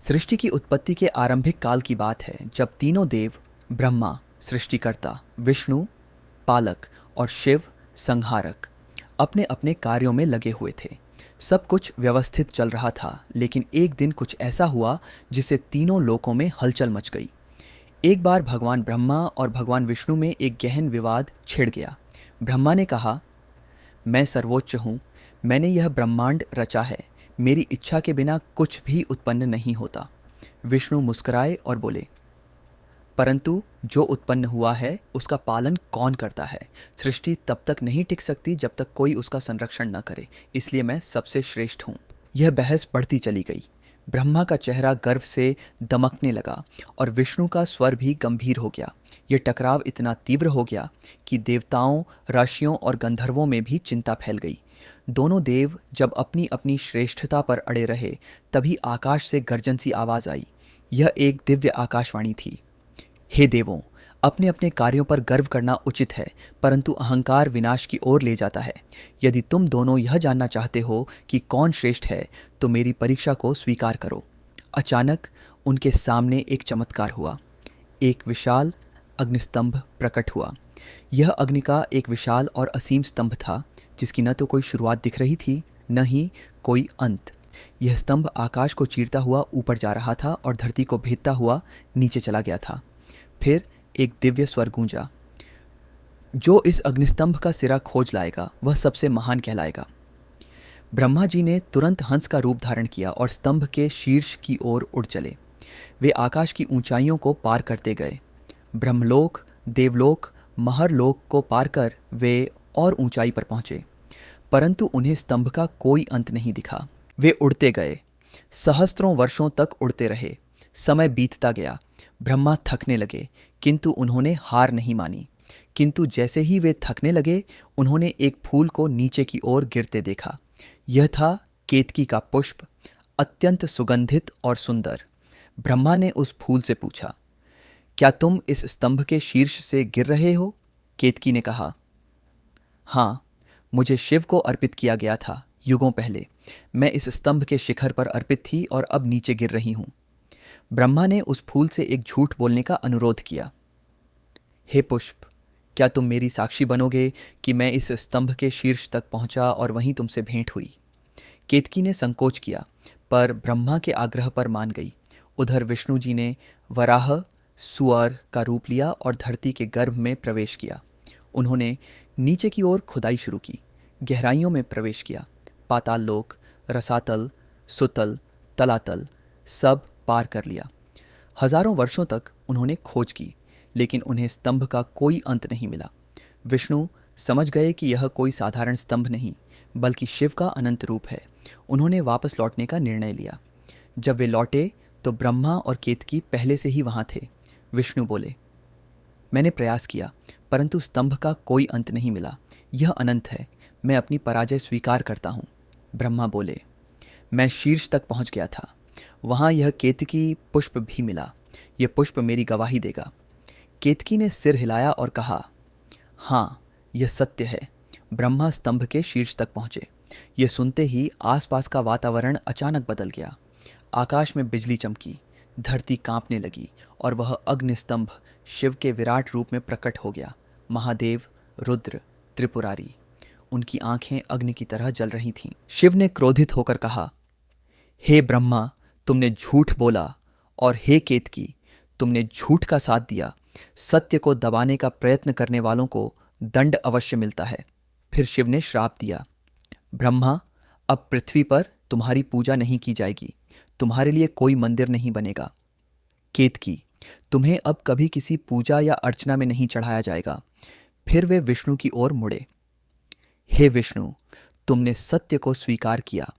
सृष्टि की उत्पत्ति के आरंभिक काल की बात है, जब तीनों देव ब्रह्मा सृष्टिकर्ता, विष्णु पालक और शिव संहारक अपने अपने कार्यों में लगे हुए थे। सब कुछ व्यवस्थित चल रहा था, लेकिन एक दिन कुछ ऐसा हुआ जिससे तीनों लोकों में हलचल मच गई। एक बार भगवान ब्रह्मा और भगवान विष्णु में एक गहन विवाद छिड़ गया। ब्रह्मा ने कहा, मैं सर्वोच्च हूँ, मैंने यह ब्रह्मांड रचा है, मेरी इच्छा के बिना कुछ भी उत्पन्न नहीं होता। विष्णु मुस्कुराए और बोले, परंतु जो उत्पन्न हुआ है उसका पालन कौन करता है? सृष्टि तब तक नहीं टिक सकती जब तक कोई उसका संरक्षण न करे, इसलिए मैं सबसे श्रेष्ठ हूँ। यह बहस बढ़ती चली गई। ब्रह्मा का चेहरा गर्व से दमकने लगा और विष्णु का स्वर भी गंभीर हो गया। यह टकराव इतना तीव्र हो गया कि देवताओं, ऋषियों और गंधर्वों में भी चिंता फैल गई। दोनों देव जब अपनी अपनी श्रेष्ठता पर अड़े रहे, तभी आकाश से गर्जन सी आवाज आई। यह एक दिव्य आकाशवाणी थी। हे देवों, अपने अपने कार्यों पर गर्व करना उचित है, परंतु अहंकार विनाश की ओर ले जाता है। यदि तुम दोनों यह जानना चाहते हो कि कौन श्रेष्ठ है, तो मेरी परीक्षा को स्वीकार करो। अचानक उनके सामने एक चमत्कार हुआ। एक विशाल अग्निस्तंभ प्रकट हुआ। यह अग्नि का एक विशाल और असीम स्तंभ था, जिसकी न तो कोई शुरुआत दिख रही थी, न ही कोई अंत। यह स्तंभ आकाश को चीरता हुआ ऊपर जा रहा था और धरती को भेदता हुआ नीचे चला गया था। फिर एक दिव्य स्वर गूंजा, जो इस अग्निस्तंभ का सिरा खोज लाएगा वह सबसे महान कहलाएगा। ब्रह्मा जी ने तुरंत हंस का रूप धारण किया और स्तंभ के शीर्ष की ओर उड़ चले। वे आकाश की ऊंचाइयों को पार करते गए। ब्रह्मलोक, देवलोक, महरलोक को पार कर वे और ऊंचाई पर पहुंचे, परंतु उन्हें स्तंभ का कोई अंत नहीं दिखा। वे उड़ते गए, सहस्त्रों वर्षों तक उड़ते रहे। समय बीतता गया। ब्रह्मा थकने लगे, किंतु उन्होंने हार नहीं मानी। किंतु जैसे ही वे थकने लगे, उन्होंने एक फूल को नीचे की ओर गिरते देखा। यह था केतकी का पुष्प, अत्यंत सुगंधित और सुंदर। ब्रह्मा ने उस फूल से पूछा, क्या तुम इस स्तंभ के शीर्ष से गिर रहे हो? केतकी ने कहा, हाँ, मुझे शिव को अर्पित किया गया था युगों पहले। मैं इस स्तंभ के शिखर पर अर्पित थी और अब नीचे गिर रही हूं। ब्रह्मा ने उस फूल से एक झूठ बोलने का अनुरोध किया। हे पुष्प, क्या तुम मेरी साक्षी बनोगे कि मैं इस स्तंभ के शीर्ष तक पहुंचा और वहीं तुमसे भेंट हुई? केतकी ने संकोच किया, पर ब्रह्मा के आग्रह पर मान गई। उधर विष्णु जी ने वराह सुअर का रूप लिया और धरती के गर्भ में प्रवेश किया। उन्होंने नीचे की ओर खुदाई शुरू की, गहराइयों में प्रवेश किया। पाताल लोक, रसातल, सुतल, तलातल सब पार कर लिया। हजारों वर्षों तक उन्होंने खोज की, लेकिन उन्हें स्तंभ का कोई अंत नहीं मिला। विष्णु समझ गए कि यह कोई साधारण स्तंभ नहीं, बल्कि शिव का अनंत रूप है। उन्होंने वापस लौटने का निर्णय लिया। जब वे लौटे तो ब्रह्मा और केतकी पहले से ही वहां थे। विष्णु बोले, मैंने प्रयास किया, परंतु स्तंभ का कोई अंत नहीं मिला। यह अनंत है, मैं अपनी पराजय स्वीकार करता हूँ। ब्रह्मा बोले, मैं शीर्ष तक पहुँच गया था, वहाँ यह केतकी पुष्प भी मिला। यह पुष्प मेरी गवाही देगा। केतकी ने सिर हिलाया और कहा, हाँ, यह सत्य है। ब्रह्मा स्तंभ के शीर्ष तक पहुँचे। यह सुनते ही आसपास का वातावरण अचानक बदल गया। आकाश में बिजली चमकी, धरती कांपने लगी और वह अग्निस्तंभ शिव के विराट रूप में प्रकट हो गया। महादेव, रुद्र, त्रिपुरारी, उनकी आंखें अग्नि की तरह जल रही थीं। शिव ने क्रोधित होकर कहा, हे ब्रह्मा, तुमने झूठ बोला, और हे केतकी, तुमने झूठ का साथ दिया। सत्य को दबाने का प्रयत्न करने वालों को दंड अवश्य मिलता है। फिर शिव ने श्राप दिया, ब्रह्मा, अब पृथ्वी पर तुम्हारी पूजा नहीं की जाएगी, तुम्हारे लिए कोई मंदिर नहीं बनेगा। केतकी, तुम्हें अब कभी किसी पूजा या अर्चना में नहीं चढ़ाया जाएगा। फिर वे विष्णु की ओर मुड़े। हे विष्णु, तुमने सत्य को स्वीकार किया।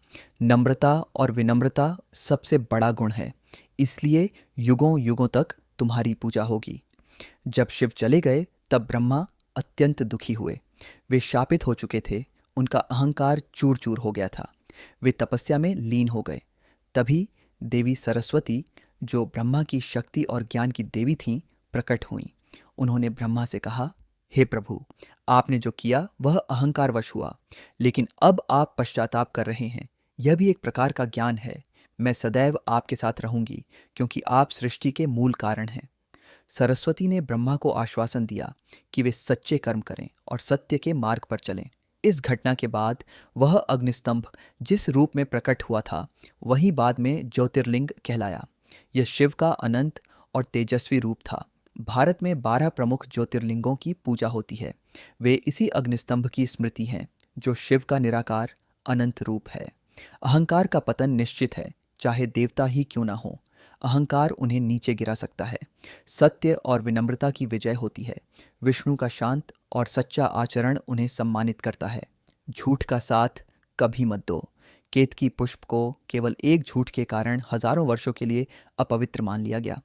नम्रता और विनम्रता सबसे बड़ा गुण है, इसलिए युगों युगों तक तुम्हारी पूजा होगी। जब शिव चले गए तब ब्रह्मा अत्यंत दुखी हुए। वे शापित हो चुके थे, उनका अहंकार चूर चूर हो गया था। वे तपस्या में लीन हो गए। तभी देवी सरस्वती, जो ब्रह्मा की शक्ति और ज्ञान की देवी थीं, प्रकट हुईं। उन्होंने ब्रह्मा से कहा, हे प्रभु, आपने जो किया वह अहंकारवश हुआ, लेकिन अब आप पश्चाताप कर रहे हैं। यह भी एक प्रकार का ज्ञान है। मैं सदैव आपके साथ रहूंगी क्योंकि आप सृष्टि के मूल कारण हैं। सरस्वती ने ब्रह्मा को आश्वासन दिया कि वे सच्चे कर्म करें और सत्य के मार्ग पर चलें। इस घटना के बाद वह अग्निस्तंभ जिस रूप में प्रकट हुआ था वही बाद में ज्योतिर्लिंग कहलाया। यह शिव का अनंत और तेजस्वी रूप था। भारत में 12 प्रमुख ज्योतिर्लिंगों की पूजा होती है। वे इसी अग्निस्तंभ की स्मृति हैं जो शिव का निराकार अनंत रूप है। अहंकार का पतन निश्चित है, चाहे देवता ही क्यों ना हो। अहंकार उन्हें नीचे गिरा सकता है। सत्य और विनम्रता की विजय होती है। विष्णु का शांत और सच्चा आचरण उन्हें सम्मानित करता है। झूठ का साथ कभी मत दो। केतकी पुष्प को केवल एक झूठ के कारण हजारों वर्षों के लिए अपवित्र मान लिया गया।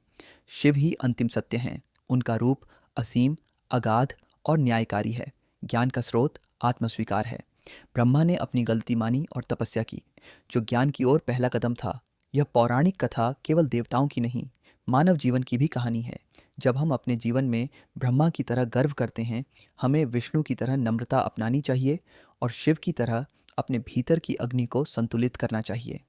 शिव ही अंतिम सत्य हैं। उनका रूप असीम, अगाध और न्यायकारी है। ज्ञान का स्रोत आत्मस्वीकार है। ब्रह्मा ने अपनी गलती मानी और तपस्या की, जो ज्ञान की ओर पहला कदम था। यह पौराणिक कथा केवल देवताओं की नहीं, मानव जीवन की भी कहानी है। जब हम अपने जीवन में ब्रह्मा की तरह गर्व करते हैं, हमें विष्णु की तरह नम्रता अपनानी चाहिए और शिव की तरह अपने भीतर की अग्नि को संतुलित करना चाहिए।